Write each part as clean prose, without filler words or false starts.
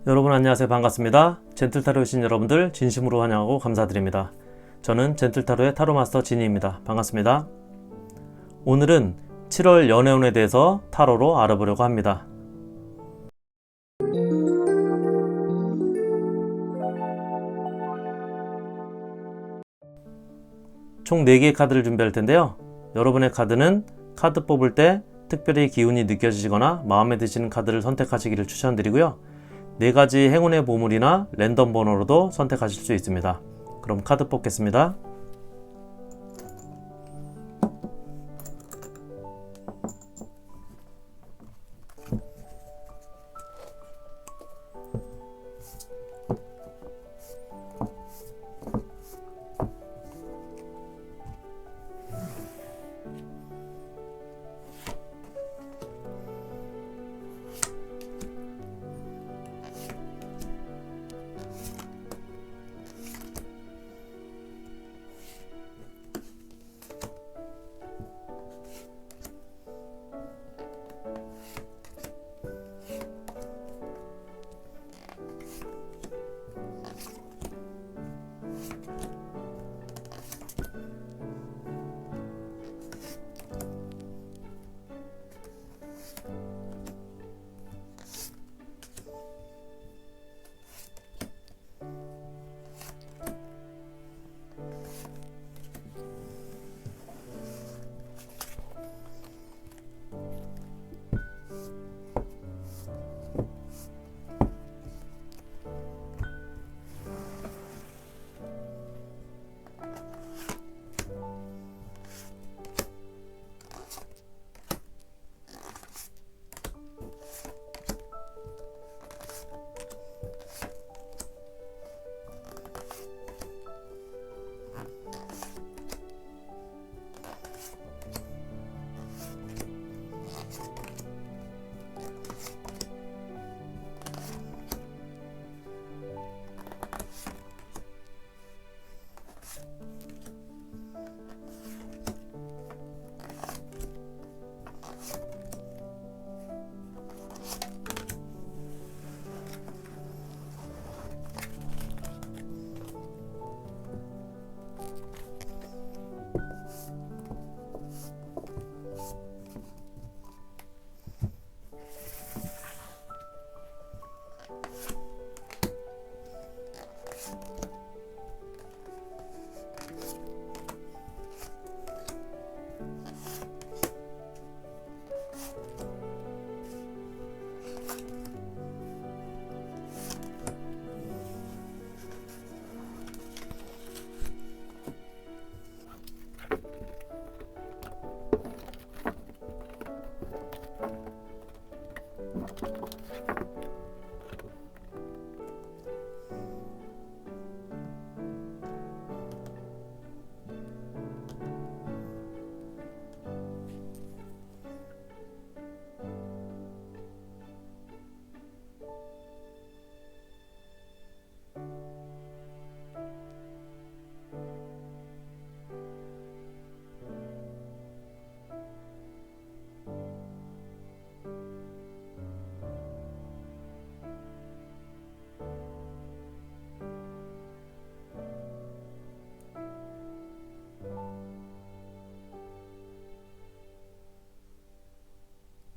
여러분 안녕하세요. 반갑습니다. 젠틀타로에 오신 여러분들 진심으로 환영하고 감사드립니다. 저는 젠틀타로의 타로마스터 진이입니다. 반갑습니다. 오늘은 7월 연애운에 대해서 타로로 알아보려고 합니다. 총 4개의 카드를 준비할 텐데요. 여러분의 카드는 카드 뽑을 때 특별히 기운이 느껴지거나 마음에 드시는 카드를 선택하시기를 추천드리고요. 4가지 행운의 보물이나 랜덤 번호로도 선택하실 수 있습니다. 그럼 카드 뽑겠습니다.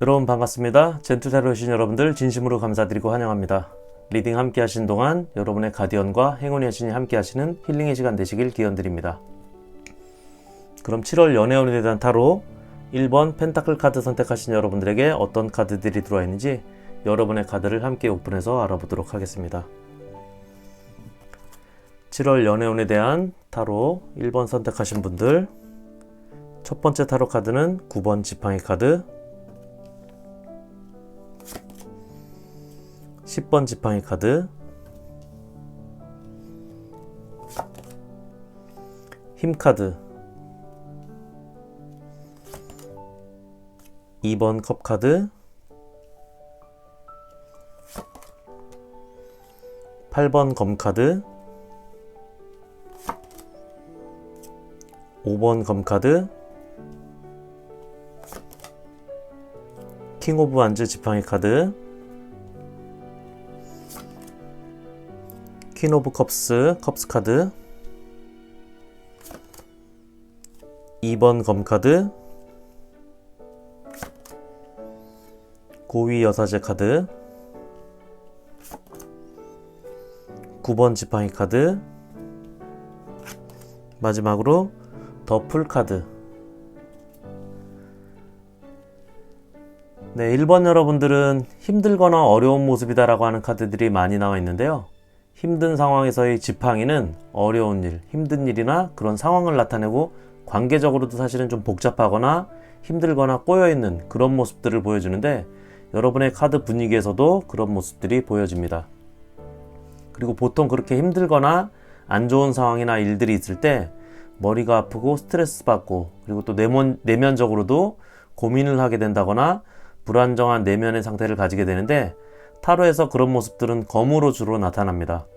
여러분 반갑습니다. 젠틀타로에 오신 여러분들 진심으로 감사드리고 환영합니다. 리딩 함께 하신 동안 여러분의 가디언과 행운의 여신이 함께 하시는 힐링의 시간 되시길 기원드립니다. 그럼 7월 연애운에 대한 타로 1번 펜타클 카드 선택하신 여러분들에게 어떤 카드들이 들어와 있는지 여러분의 카드를 함께 오픈해서 알아보도록 하겠습니다. 7월 연애운에 대한 타로 1번 선택하신 분들, 첫 번째 타로 카드는 9번 지팡이 카드, 10번 지팡이 카드, 힘 카드, 2번 컵 카드, 8번 검 카드, 5번 검 카드, 킹 오브 완즈 지팡이 카드, 퀸 오브 컵스, 컵스 카드, 2번 검 카드, 고위 여사제 카드, 9번 지팡이 카드, 마지막으로 더 풀 카드. 네, 1번 여러분들은 힘들거나 어려운 모습이다 라고 하는 카드들이 많이 나와 있는데요. 힘든 상황에서의 지팡이는 어려운 일, 힘든 일이나 그런 상황을 나타내고 관계적으로도 사실은 좀 복잡하거나 힘들거나 꼬여있는 그런 모습들을 보여주는데, 여러분의 카드 분위기에서도 그런 모습들이 보여집니다. 그리고 보통 그렇게 힘들거나 안 좋은 상황이나 일들이 있을 때 머리가 아프고 스트레스 받고, 그리고 또 내면적으로도 고민을 하게 된다거나 불안정한 내면의 상태를 가지게 되는데, 타로에서 그런 모습들은 검으로 주로 나타납니다.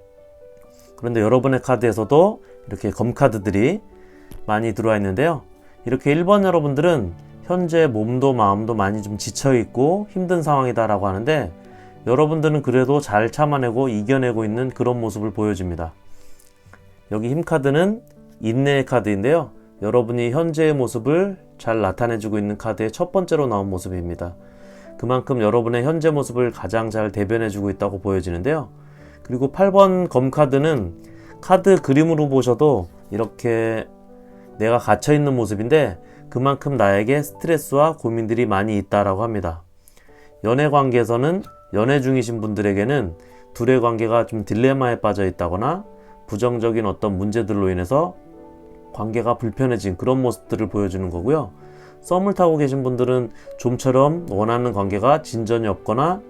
그런데 여러분의 카드에서도 이렇게 검 카드들이 많이 들어와 있는데요. 이렇게 1번 여러분들은 현재 몸도 마음도 많이 좀 지쳐있고 힘든 상황이다 라고 하는데, 여러분들은 그래도 잘 참아내고 이겨내고 있는 그런 모습을 보여줍니다. 여기 힘 카드는 인내의 카드인데요. 여러분이 현재의 모습을 잘 나타내주고 있는 카드의 첫 번째로 나온 모습입니다. 그만큼 여러분의 현재 모습을 가장 잘 대변해주고 있다고 보여지는데요. 그리고 8번 검 카드는 카드 그림으로 보셔도 이렇게 내가 갇혀있는 모습인데, 그만큼 나에게 스트레스와 고민들이 많이 있다라고 합니다. 연애 관계에서는 연애 중이신 분들에게는 둘의 관계가 좀 딜레마에 빠져 있다거나 부정적인 어떤 문제들로 인해서 관계가 불편해진 그런 모습들을 보여주는 거고요. 썸을 타고 계신 분들은 좀처럼 원하는 관계가 진전이 없거나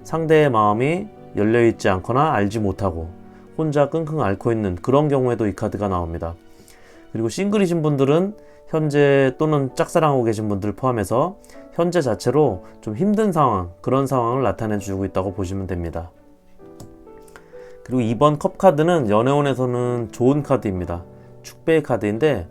상대의 마음이 열려있지 않거나 알지 못하고 혼자 끙끙 앓고 있는 그런 경우에도 이 카드가 나옵니다. 그리고 싱글이신 분들은 현재 또는 짝사랑하고 계신 분들 포함해서 현재 자체로 좀 힘든 상황, 그런 상황을 나타내주고 있다고 보시면 됩니다. 그리고 2번 컵 카드는 연애운에서는 좋은 카드입니다. 축배의 카드인데,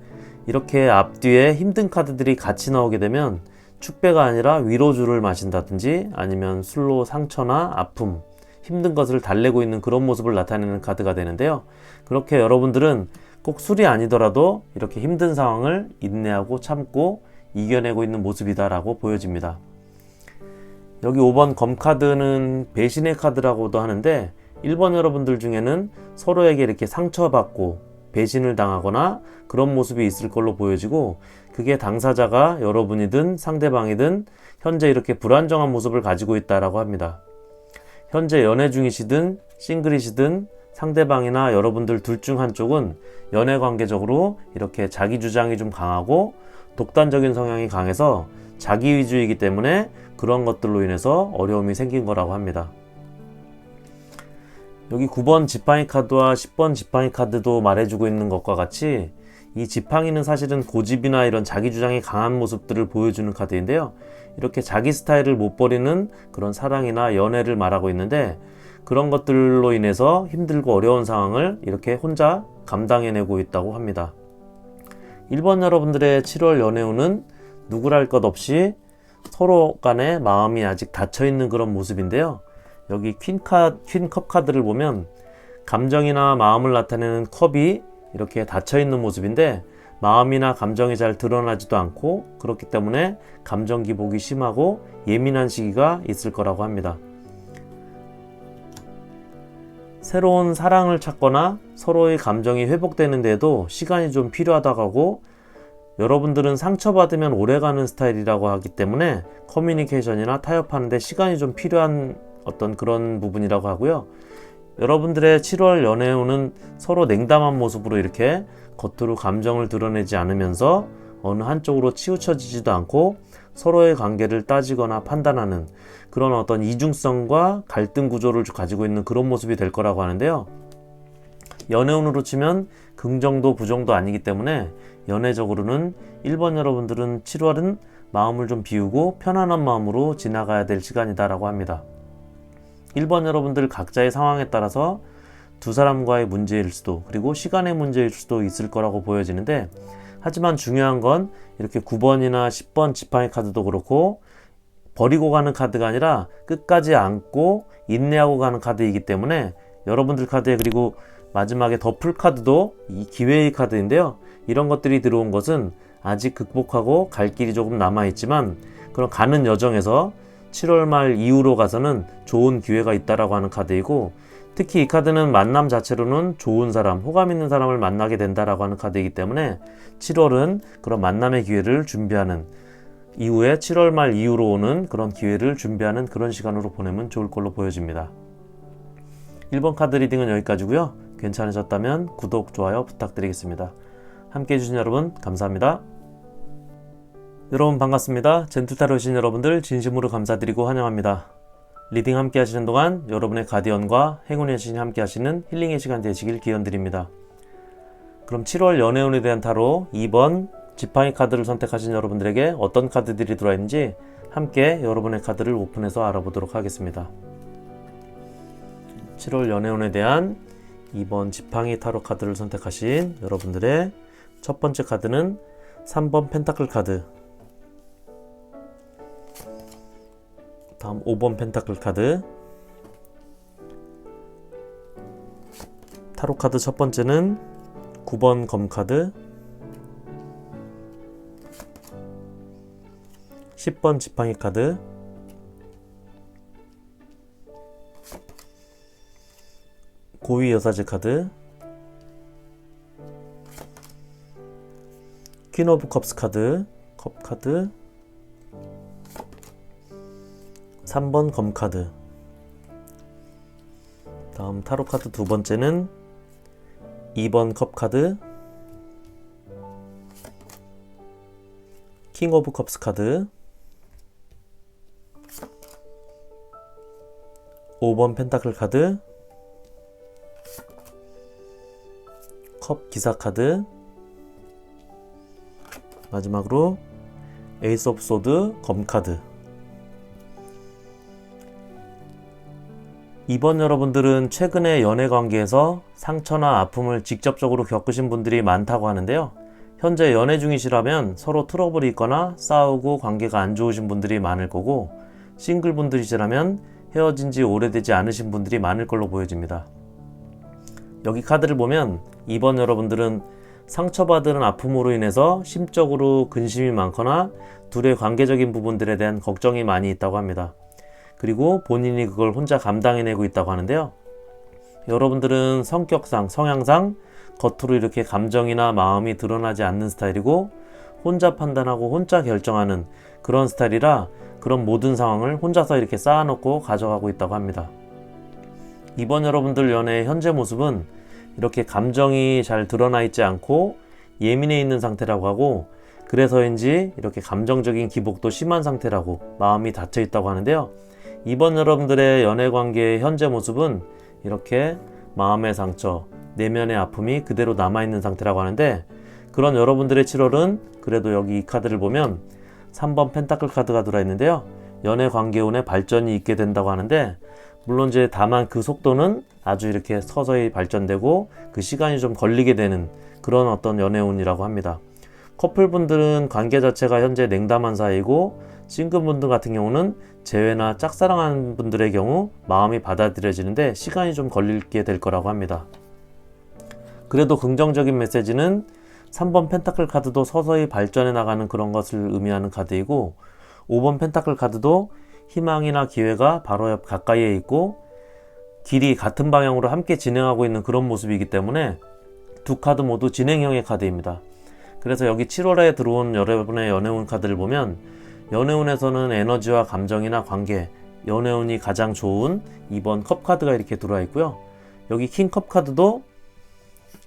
이렇게 앞뒤에 힘든 카드들이 같이 나오게 되면 축배가 아니라 위로주를 마신다든지 아니면 술로 상처나 아픔, 힘든 것을 달래고 있는 그런 모습을 나타내는 카드가 되는데요. 그렇게 여러분들은 꼭 술이 아니더라도 이렇게 힘든 상황을 인내하고 참고 이겨내고 있는 모습이다 라고 보여집니다. 여기 5번 검 카드는 배신의 카드라고도 하는데, 1번 여러분들 중에는 서로에게 이렇게 상처받고 배신을 당하거나 그런 모습이 있을 걸로 보여지고, 그게 당사자가 여러분이든 상대방이든 현재 이렇게 불안정한 모습을 가지고 있다라고 합니다. 현재 연애 중이시든 싱글이시든 상대방이나 여러분들 둘 중 한쪽은 연애 관계적으로 이렇게 자기 주장이 좀 강하고 독단적인 성향이 강해서 자기 위주이기 때문에 그런 것들로 인해서 어려움이 생긴 거라고 합니다. 여기 9번 지팡이 카드와 10번 지팡이 카드도 말해주고 있는 것과 같이, 이 지팡이는 사실은 고집이나 이런 자기 주장이 강한 모습들을 보여주는 카드인데요. 이렇게 자기 스타일을 못 버리는 그런 사랑이나 연애를 말하고 있는데, 그런 것들로 인해서 힘들고 어려운 상황을 이렇게 혼자 감당해내고 있다고 합니다. 1번 여러분들의 7월 연애운은 누구랄 것 없이 서로 간에 마음이 아직 닫혀있는 그런 모습인데요. 여기 퀸컵 카드를 보면 감정이나 마음을 나타내는 컵이 이렇게 닫혀있는 모습인데, 마음이나 감정이 잘 드러나지도 않고, 그렇기 때문에 감정 기복이 심하고 예민한 시기가 있을 거라고 합니다. 새로운 사랑을 찾거나 서로의 감정이 회복되는 데도 시간이 좀 필요하다고 하고, 여러분들은 상처받으면 오래가는 스타일이라고 하기 때문에 커뮤니케이션이나 타협하는 데 시간이 좀 필요한 어떤 그런 부분이라고 하고요. 여러분들의 7월 연애운은 서로 냉담한 모습으로 이렇게 겉으로 감정을 드러내지 않으면서 어느 한쪽으로 치우쳐지지도 않고 서로의 관계를 따지거나 판단하는 그런 어떤 이중성과 갈등 구조를 가지고 있는 그런 모습이 될 거라고 하는데요. 연애운으로 치면 긍정도 부정도 아니기 때문에 연애적으로는 1번 여러분들은 7월은 마음을 좀 비우고 편안한 마음으로 지나가야 될 시간이다 라고 합니다. 1번 여러분들 각자의 상황에 따라서 두 사람과의 문제일 수도, 그리고 시간의 문제일 수도 있을 거라고 보여지는데, 하지만 중요한 건 이렇게 9번이나 10번 지팡이 카드도 그렇고 버리고 가는 카드가 아니라 끝까지 안고 인내하고 가는 카드이기 때문에 여러분들 카드에, 그리고 마지막에 더풀 카드도 이 기회의 카드인데요. 이런 것들이 들어온 것은 아직 극복하고 갈 길이 조금 남아있지만 그런 가는 여정에서 7월 말 이후로 가서는 좋은 기회가 있다라고 하는 카드이고, 특히 이 카드는 만남 자체로는 좋은 사람, 호감 있는 사람을 만나게 된다라고 하는 카드이기 때문에 7월은 그런 만남의 기회를 준비하는, 이후에 7월 말 이후로 오는 그런 기회를 준비하는 그런 시간으로 보내면 좋을 걸로 보여집니다. 1번 카드 리딩은 여기까지고요. 괜찮으셨다면 구독, 좋아요 부탁드리겠습니다. 함께 해주신 여러분 감사합니다. 여러분 반갑습니다. 젠틀타로 오신 여러분들 진심으로 감사드리고 환영합니다. 리딩 함께 하시는 동안 여러분의 가디언과 행운의 여신이 함께 하시는 힐링의 시간 되시길 기원드립니다. 그럼 7월 연애운에 대한 타로 2번 지팡이 카드를 선택하신 여러분들에게 어떤 카드들이 들어와 있는지 함께 여러분의 카드를 오픈해서 알아보도록 하겠습니다. 7월 연애운에 대한 2번 지팡이 타로 카드를 선택하신 여러분들의 첫 번째 카드는 3번 펜타클 카드, 다음 5번 펜타클 카드, 타로 카드 첫 번째는 9번 검 카드, 10번 지팡이 카드, 고위 여사제 카드, 퀸 오브 컵스 카드, 컵 카드, 3번 검 카드. 다음 타로 카드 두 번째는 2번 컵 카드, 킹 오브 컵스 카드, 5번 펜타클 카드, 컵 기사 카드, 마지막으로 에이스 오브 소드 검 카드. 이번 여러분들은 최근에 연애 관계에서 상처나 아픔을 직접적으로 겪으신 분들이 많다고 하는데요. 현재 연애 중이시라면 서로 트러블이 있거나 싸우고 관계가 안 좋으신 분들이 많을 거고, 싱글 분들이시라면 헤어진 지 오래되지 않으신 분들이 많을 걸로 보여집니다. 여기 카드를 보면 이번 여러분들은 상처받은 아픔으로 인해서 심적으로 근심이 많거나 둘의 관계적인 부분들에 대한 걱정이 많이 있다고 합니다. 그리고 본인이 그걸 혼자 감당해내고 있다고 하는데요. 여러분들은 성격상, 성향상 겉으로 이렇게 감정이나 마음이 드러나지 않는 스타일이고, 혼자 판단하고 혼자 결정하는 그런 스타일이라 그런 모든 상황을 혼자서 이렇게 쌓아놓고 가져가고 있다고 합니다. 이번 여러분들 연애의 현재 모습은 이렇게 감정이 잘 드러나 있지 않고 예민해 있는 상태라고 하고, 그래서인지 이렇게 감정적인 기복도 심한 상태라고, 마음이 닫혀 있다고 하는데요. 이번 여러분들의 연애 관계의 현재 모습은 이렇게 마음의 상처, 내면의 아픔이 그대로 남아있는 상태라고 하는데, 그런 여러분들의 7월은 그래도 여기 이 카드를 보면 3번 펜타클 카드가 들어있는데요. 연애 관계운의 발전이 있게 된다고 하는데, 물론 이제 다만 그 속도는 아주 이렇게 서서히 발전되고 그 시간이 좀 걸리게 되는 그런 어떤 연애운이라고 합니다. 커플분들은 관계 자체가 현재 냉담한 사이고, 싱글분들 같은 경우는 재회나 짝사랑하는 분들의 경우 마음이 받아들여지는데 시간이 좀 걸리게 될 거라고 합니다. 그래도 긍정적인 메시지는 3번 펜타클 카드도 서서히 발전해 나가는 그런 것을 의미하는 카드이고, 5번 펜타클 카드도 희망이나 기회가 바로 옆 가까이에 있고 길이 같은 방향으로 함께 진행하고 있는 그런 모습이기 때문에 두 카드 모두 진행형의 카드입니다. 그래서 여기 7월에 들어온 여러분의 연애운 카드를 보면, 연애운에서는 에너지와 감정이나 관계, 연애운이 가장 좋은 2번 컵 카드가 이렇게 들어와 있고요. 여기 킹 컵 카드도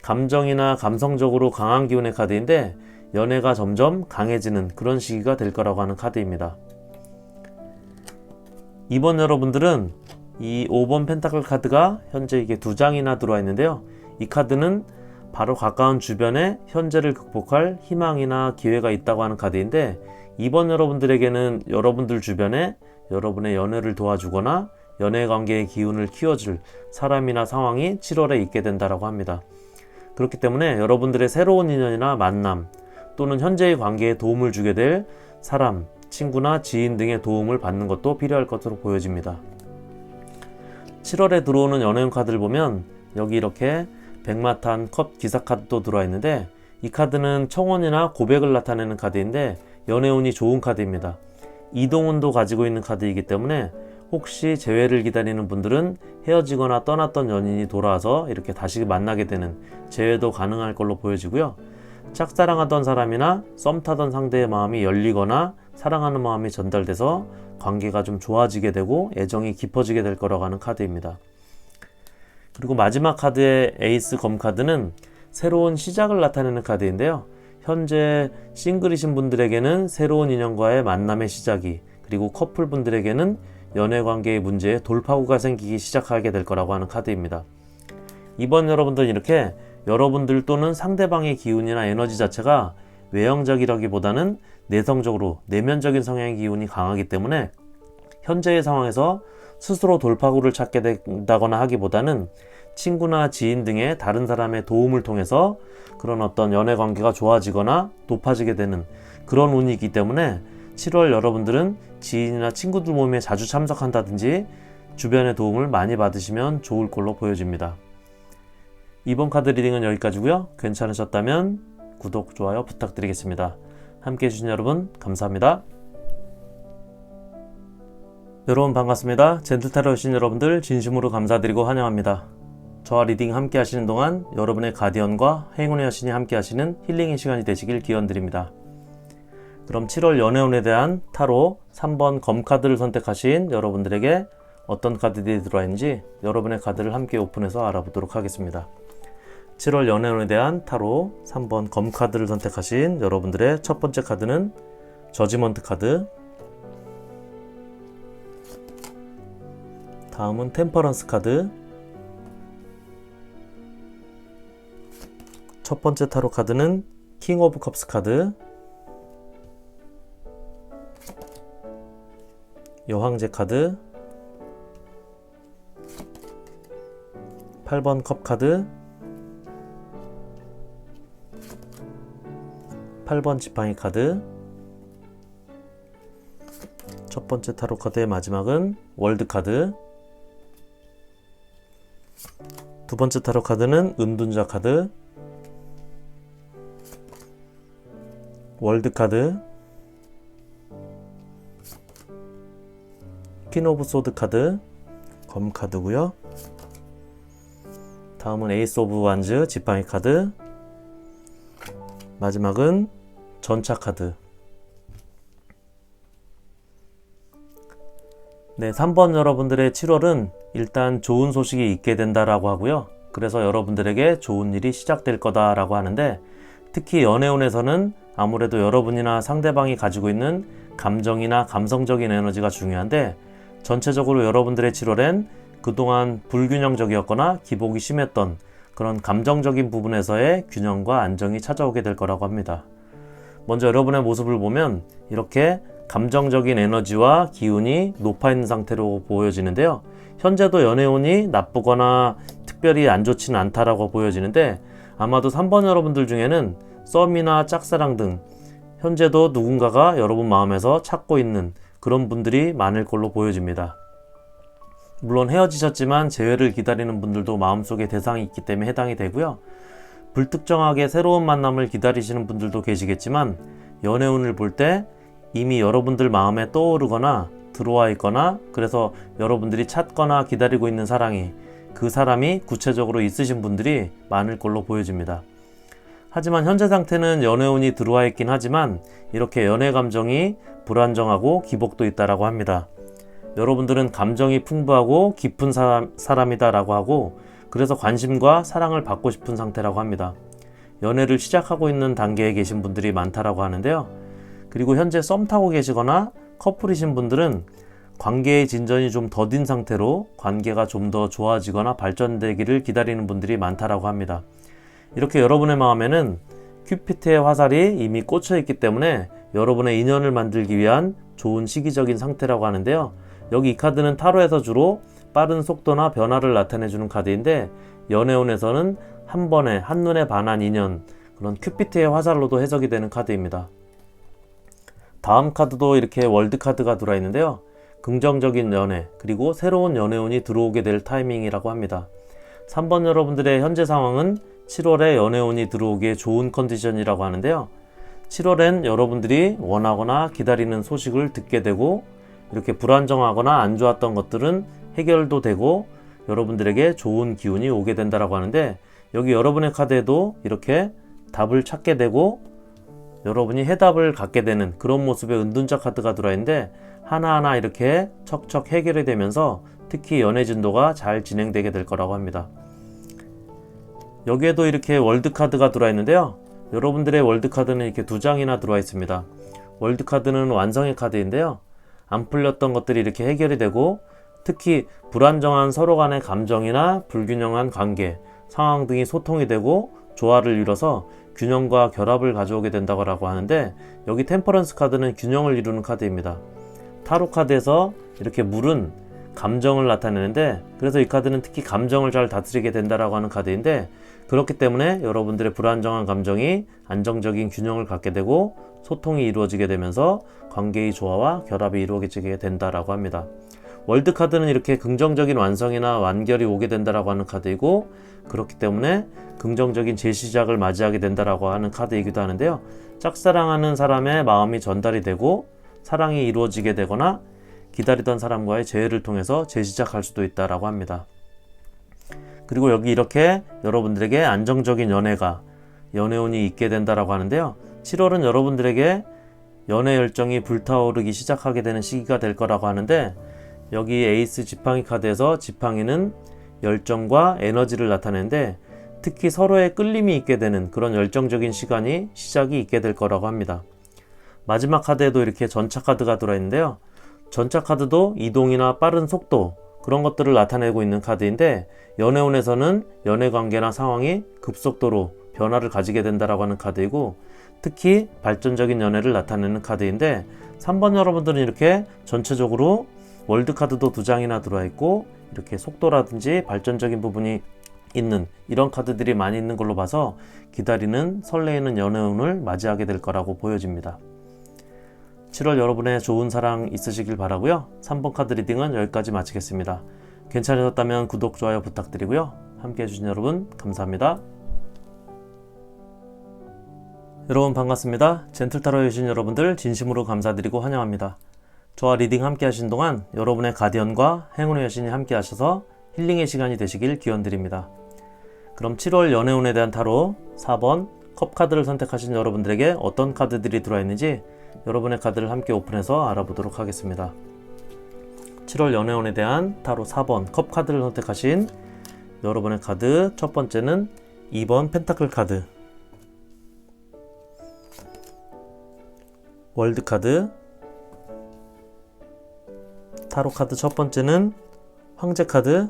감정이나 감성적으로 강한 기운의 카드인데, 연애가 점점 강해지는 그런 시기가 될 거라고 하는 카드입니다. 이번 여러분들은 이 5번 펜타클 카드가 현재 이게 2장이나 들어와 있는데요. 이 카드는 바로 가까운 주변에 현재를 극복할 희망이나 기회가 있다고 하는 카드인데, 이번 여러분들에게는 여러분들 주변에 여러분의 연애를 도와주거나 연애 관계의 기운을 키워줄 사람이나 상황이 7월에 있게 된다고 합니다. 그렇기 때문에 여러분들의 새로운 인연이나 만남, 또는 현재의 관계에 도움을 주게 될 사람, 친구나 지인 등의 도움을 받는 것도 필요할 것으로 보여집니다. 7월에 들어오는 연애운 카드를 보면 여기 이렇게 백마탄 컵 기사 카드도 들어와 있는데, 이 카드는 청혼이나 고백을 나타내는 카드인데 연애운이 좋은 카드입니다. 이동운도 가지고 있는 카드이기 때문에 혹시 재회를 기다리는 분들은 헤어지거나 떠났던 연인이 돌아와서 이렇게 다시 만나게 되는 재회도 가능할 걸로 보여지고요. 짝사랑하던 사람이나 썸 타던 상대의 마음이 열리거나 사랑하는 마음이 전달돼서 관계가 좀 좋아지게 되고 애정이 깊어지게 될 거라고 하는 카드입니다. 그리고 마지막 카드의 에이스 검 카드는 새로운 시작을 나타내는 카드인데요. 현재 싱글이신 분들에게는 새로운 인연과의 만남의 시작이, 그리고 커플 분들에게는 연애관계의 문제에 돌파구가 생기기 시작하게 될 거라고 하는 카드입니다. 이번 여러분들 이렇게 여러분들 또는 상대방의 기운이나 에너지 자체가 외형적이라기보다는 내성적으로 내면적인 성향의 기운이 강하기 때문에 현재의 상황에서 스스로 돌파구를 찾게 된다거나 하기보다는 친구나 지인 등의 다른 사람의 도움을 통해서 그런 어떤 연애 관계가 좋아지거나 높아지게 되는 그런 운이기 때문에 7월 여러분들은 지인이나 친구들 모임에 자주 참석한다든지 주변의 도움을 많이 받으시면 좋을 걸로 보여집니다. 이번 카드 리딩은 여기까지고요. 괜찮으셨다면 구독, 좋아요 부탁드리겠습니다. 함께 해주신 여러분 감사합니다. 여러분 반갑습니다. 젠틀타로 오신 여러분들 진심으로 감사드리고 환영합니다. 저와 리딩 함께 하시는 동안 여러분의 가디언과 행운의 여신이 함께 하시는 힐링의 시간이 되시길 기원드립니다. 그럼 7월 연애운에 대한 타로 3번 검 카드를 선택하신 여러분들에게 어떤 카드들이 들어와 있는지 여러분의 카드를 함께 오픈해서 알아보도록 하겠습니다. 7월 연애운에 대한 타로 3번 검 카드를 선택하신 여러분들의 첫 번째 카드는 저지먼트 카드, 다음은 템퍼런스 카드, 첫 번째 타로 카드는 킹 오브 컵스 카드, 여황제 카드, 8번 컵 카드, 8번 지팡이 카드, 첫 번째 타로 카드의 마지막은 월드 카드, 두 번째 타로 카드는 은둔자 카드, 월드 카드, 퀸 오브 소드 카드, 검 카드고요. 다음은 에이스 오브 완즈 지팡이 카드, 마지막은 전차 카드. 네, 3번 여러분들의 7월은 일단 좋은 소식이 있게 된다라고 하고요. 그래서 여러분들에게 좋은 일이 시작될 거다라고 하는데, 특히 연애운에서는 아무래도 여러분이나 상대방이 가지고 있는 감정이나 감성적인 에너지가 중요한데, 전체적으로 여러분들의 7월엔 그동안 불균형적이었거나 기복이 심했던 그런 감정적인 부분에서의 균형과 안정이 찾아오게 될 거라고 합니다. 먼저 여러분의 모습을 보면 이렇게 감정적인 에너지와 기운이 높아 있는 상태로 보여지는데요. 현재도 연애운이 나쁘거나 특별히 안 좋지는 않다라고 보여지는데, 아마도 3번 여러분들 중에는 썸이나 짝사랑 등 현재도 누군가가 여러분 마음에서 찾고 있는 그런 분들이 많을 걸로 보여집니다. 물론 헤어지셨지만 재회를 기다리는 분들도 마음속에 대상이 있기 때문에 해당이 되고요. 불특정하게 새로운 만남을 기다리시는 분들도 계시겠지만, 연애운을 볼 때 이미 여러분들 마음에 떠오르거나 들어와 있거나, 그래서 여러분들이 찾거나 기다리고 있는 사랑이, 그 사람이 구체적으로 있으신 분들이 많을 걸로 보여집니다. 하지만 현재 상태는 연애운이 들어와 있긴 하지만 이렇게 연애 감정이 불안정하고 기복도 있다라고 합니다. 여러분들은 감정이 풍부하고 깊은 사람이다라고 하고, 그래서 관심과 사랑을 받고 싶은 상태라고 합니다. 연애를 시작하고 있는 단계에 계신 분들이 많다라고 하는데요. 그리고 현재 썸 타고 계시거나 커플이신 분들은 관계의 진전이 좀 더딘 상태로 관계가 좀 더 좋아지거나 발전되기를 기다리는 분들이 많다라고 합니다. 이렇게 여러분의 마음에는 큐피트의 화살이 이미 꽂혀 있기 때문에 여러분의 인연을 만들기 위한 좋은 시기적인 상태라고 하는데요. 여기 이 카드는 타로에서 주로 빠른 속도나 변화를 나타내주는 카드인데, 연애운에서는 한 번에 한눈에 반한 인연, 그런 큐피트의 화살로도 해석이 되는 카드입니다. 다음 카드도 이렇게 월드 카드가 들어와 있는데요. 긍정적인 연애, 그리고 새로운 연애운이 들어오게 될 타이밍이라고 합니다. 3번 여러분들의 현재 상황은 7월에 연애운이 들어오기에 좋은 컨디션이라고 하는데요. 7월엔 여러분들이 원하거나 기다리는 소식을 듣게 되고 이렇게 불안정하거나 안 좋았던 것들은 해결도 되고 여러분들에게 좋은 기운이 오게 된다라고 하는데, 여기 여러분의 카드에도 이렇게 답을 찾게 되고 여러분이 해답을 갖게 되는 그런 모습의 은둔자 카드가 들어있는데, 하나하나 이렇게 척척 해결이 되면서 특히 연애 진도가 잘 진행되게 될 거라고 합니다. 여기에도 이렇게 월드 카드가 들어와 있는데요. 여러분들의 월드 카드는 이렇게 2장이나 들어와 있습니다. 월드 카드는 완성의 카드인데요. 안 풀렸던 것들이 이렇게 해결이 되고 특히 불안정한 서로 간의 감정이나 불균형한 관계, 상황 등이 소통이 되고 조화를 이뤄서 균형과 결합을 가져오게 된다고 하는데, 여기 템퍼런스 카드는 균형을 이루는 카드입니다. 타로 카드에서 이렇게 물은 감정을 나타내는데, 그래서 이 카드는 특히 감정을 잘 다스리게 된다라고 하는 카드인데, 그렇기 때문에 여러분들의 불안정한 감정이 안정적인 균형을 갖게 되고 소통이 이루어지게 되면서 관계의 조화와 결합이 이루어지게 된다라고 합니다. 월드 카드는 이렇게 긍정적인 완성이나 완결이 오게 된다라고 하는 카드이고, 그렇기 때문에 긍정적인 재시작을 맞이하게 된다라고 하는 카드이기도 하는데요. 짝사랑하는 사람의 마음이 전달이 되고 사랑이 이루어지게 되거나 기다리던 사람과의 재회를 통해서 재시작할 수도 있다라고 합니다. 그리고 여기 이렇게 여러분들에게 안정적인 연애운이 있게 된다라고 하는데요. 7월은 여러분들에게 연애 열정이 불타오르기 시작하게 되는 시기가 될 거라고 하는데, 여기 에이스 지팡이 카드에서 지팡이는 열정과 에너지를 나타내는데 특히 서로의 끌림이 있게 되는 그런 열정적인 시작이 있게 될 거라고 합니다. 마지막 카드에도 이렇게 전차 카드가 들어있는데요. 전차 카드도 이동이나 빠른 속도, 그런 것들을 나타내고 있는 카드인데, 연애운에서는 연애관계나 상황이 급속도로 변화를 가지게 된다라고 하는 카드이고 특히 발전적인 연애를 나타내는 카드인데, 3번 여러분들은 이렇게 전체적으로 월드 카드도 2장이나 들어와 있고 이렇게 속도라든지 발전적인 부분이 있는 이런 카드들이 많이 있는 걸로 봐서 기다리는 설레이는 연애운을 맞이하게 될 거라고 보여집니다. 7월 여러분의 좋은 사랑 있으시길 바라고요. 3번 카드 리딩은 여기까지 마치겠습니다. 괜찮으셨다면 구독, 좋아요 부탁드리고요. 함께 해주신 여러분 감사합니다. 여러분 반갑습니다. 젠틀타로에 오신 여러분들 진심으로 감사드리고 환영합니다. 저와 리딩 함께 하신 동안 여러분의 가디언과 행운의 여신이 함께 하셔서 힐링의 시간이 되시길 기원드립니다. 그럼 7월 연애운에 대한 타로 4번 컵카드를 선택하신 여러분들에게 어떤 카드들이 들어와 있는지 여러분의 카드를 함께 오픈해서 알아보도록 하겠습니다. 7월 연애운에 대한 타로 4번 컵카드를 선택하신 여러분의 카드, 첫 번째는 2번 펜타클 카드, 월드 카드, 타로 카드 첫 번째는 황제 카드,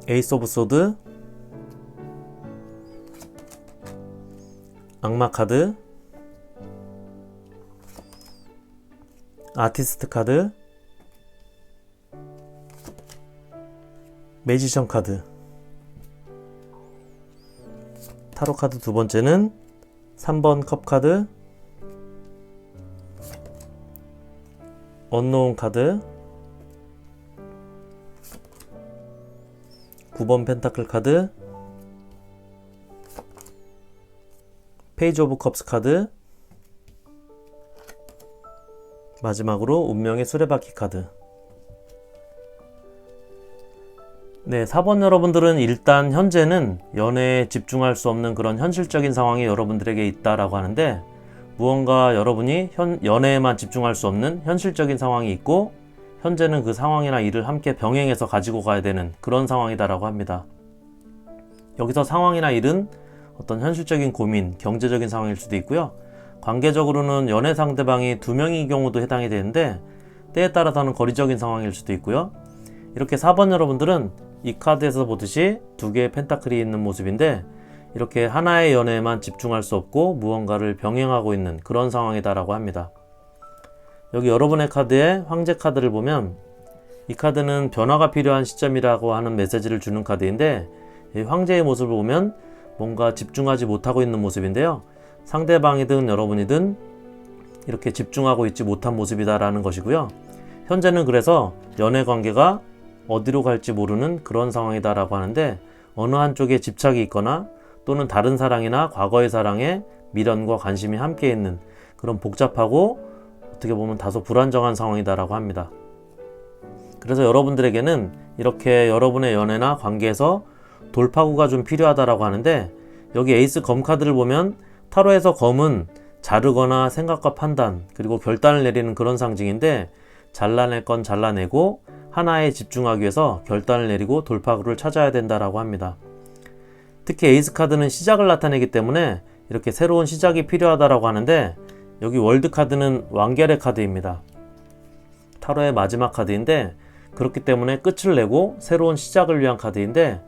에이스 오브 소드, 악마 카드, 아티스트 카드, 매지션 카드. 타로 카드 두 번째는 3번 컵 카드, 언노운 카드, 9번 펜타클 카드, 페이지 오브 컵스 카드, 마지막으로 운명의 수레바퀴 카드. 네, 4번 여러분들은 일단 현재는 연애에 집중할 수 없는 그런 현실적인 상황이 여러분들에게 있다라고 하는데, 무언가 여러분이 연애에만 집중할 수 없는 현실적인 상황이 있고 현재는 그 상황이나 일을 함께 병행해서 가지고 가야 되는 그런 상황이다라고 합니다. 여기서 상황이나 일은 어떤 현실적인 고민, 경제적인 상황일 수도 있고요. 관계적으로는 연애 상대방이 2명인 경우도 해당이 되는데 때에 따라서는 거리적인 상황일 수도 있고요. 이렇게 4번 여러분들은 이 카드에서 보듯이 2개의 펜타클이 있는 모습인데 이렇게 하나의 연애에만 집중할 수 없고 무언가를 병행하고 있는 그런 상황이다라고 합니다. 여기 여러분의 카드에 황제 카드를 보면 이 카드는 변화가 필요한 시점이라고 하는 메시지를 주는 카드인데, 이 황제의 모습을 보면 뭔가 집중하지 못하고 있는 모습인데요. 상대방이든 여러분이든 이렇게 집중하고 있지 못한 모습이다라는 것이고요. 현재는 그래서 연애 관계가 어디로 갈지 모르는 그런 상황이다라고 하는데, 어느 한쪽에 집착이 있거나 또는 다른 사랑이나 과거의 사랑에 미련과 관심이 함께 있는 그런 복잡하고 어떻게 보면 다소 불안정한 상황이다라고 합니다. 그래서 여러분들에게는 이렇게 여러분의 연애나 관계에서 돌파구가 좀 필요하다라고 하는데, 여기 에이스 검 카드를 보면 타로에서 검은 자르거나 생각과 판단 그리고 결단을 내리는 그런 상징인데, 잘라낼 건 잘라내고 하나에 집중하기 위해서 결단을 내리고 돌파구를 찾아야 된다라고 합니다. 특히 에이스 카드는 시작을 나타내기 때문에 이렇게 새로운 시작이 필요하다라고 하는데, 여기 월드 카드는 완결의 카드입니다. 타로의 마지막 카드인데, 그렇기 때문에 끝을 내고 새로운 시작을 위한 카드인데,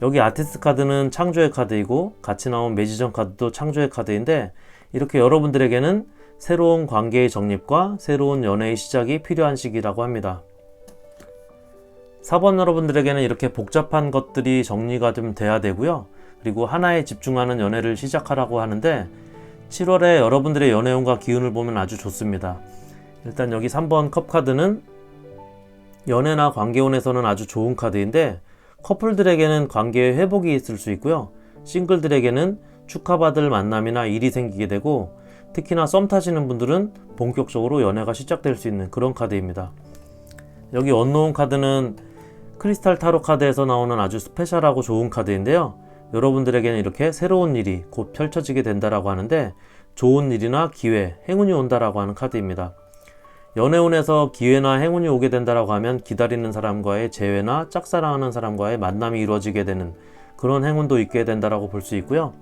여기 아티스트 카드는 창조의 카드이고 같이 나온 매지션 카드도 창조의 카드인데, 이렇게 여러분들에게는 새로운 관계의 정립과 새로운 연애의 시작이 필요한 시기라고 합니다. 4번 여러분들에게는 이렇게 복잡한 것들이 정리가 좀 돼야 되고요. 그리고 하나에 집중하는 연애를 시작하라고 하는데, 7월에 여러분들의 연애운과 기운을 보면 아주 좋습니다. 일단 여기 3번 컵 카드는 연애나 관계운에서는 아주 좋은 카드인데, 커플들에게는 관계의 회복이 있을 수 있고요. 싱글들에게는 축하받을 만남이나 일이 생기게 되고, 특히나 썸 타시는 분들은 본격적으로 연애가 시작될 수 있는 그런 카드입니다. 여기 언노운 카드는 크리스탈 타로 카드에서 나오는 아주 스페셜하고 좋은 카드인데요. 여러분들에게는 이렇게 새로운 일이 곧 펼쳐지게 된다라고 하는데, 좋은 일이나 기회, 행운이 온다라고 하는 카드입니다. 연애운에서 기회나 행운이 오게 된다라고 하면 기다리는 사람과의 재회나 짝사랑하는 사람과의 만남이 이루어지게 되는 그런 행운도 있게 된다라고 볼 수 있고요.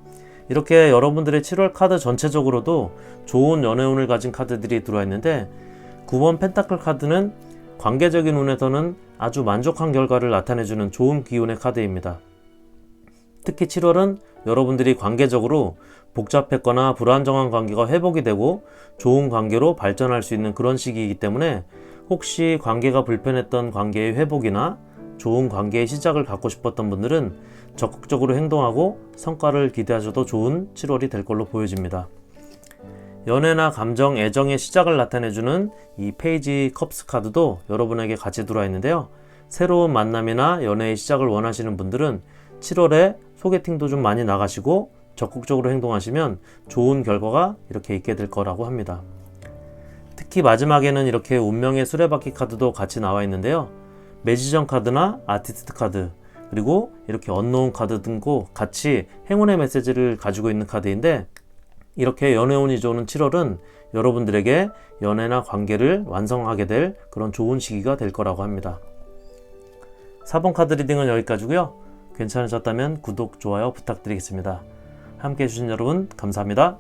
이렇게 여러분들의 7월 카드 전체적으로도 좋은 연애운을 가진 카드들이 들어와 있는데, 9번 펜타클 카드는 관계적인 운에서는 아주 만족한 결과를 나타내주는 좋은 기운의 카드입니다. 특히 7월은 여러분들이 관계적으로 복잡했거나 불안정한 관계가 회복이 되고 좋은 관계로 발전할 수 있는 그런 시기이기 때문에, 혹시 관계가 불편했던 관계의 회복이나 좋은 관계의 시작을 갖고 싶었던 분들은 적극적으로 행동하고 성과를 기대하셔도 좋은 7월이 될 걸로 보여집니다. 연애나 감정, 애정의 시작을 나타내주는 이 페이지 컵스 카드도 여러분에게 같이 들어와 있는데요. 새로운 만남이나 연애의 시작을 원하시는 분들은 7월에 소개팅도 좀 많이 나가시고 적극적으로 행동하시면 좋은 결과가 이렇게 있게 될 거라고 합니다. 특히 마지막에는 이렇게 운명의 수레바퀴 카드도 같이 나와 있는데요. 매지션 카드나 아티스트 카드, 그리고 이렇게 언노운 카드 등도 같이 행운의 메시지를 가지고 있는 카드인데, 이렇게 연애운이 좋은 7월은 여러분들에게 연애나 관계를 완성하게 될 그런 좋은 시기가 될 거라고 합니다. 4번 카드 리딩은 여기까지고요. 괜찮으셨다면 구독, 좋아요 부탁드리겠습니다. 함께 해주신 여러분 감사합니다.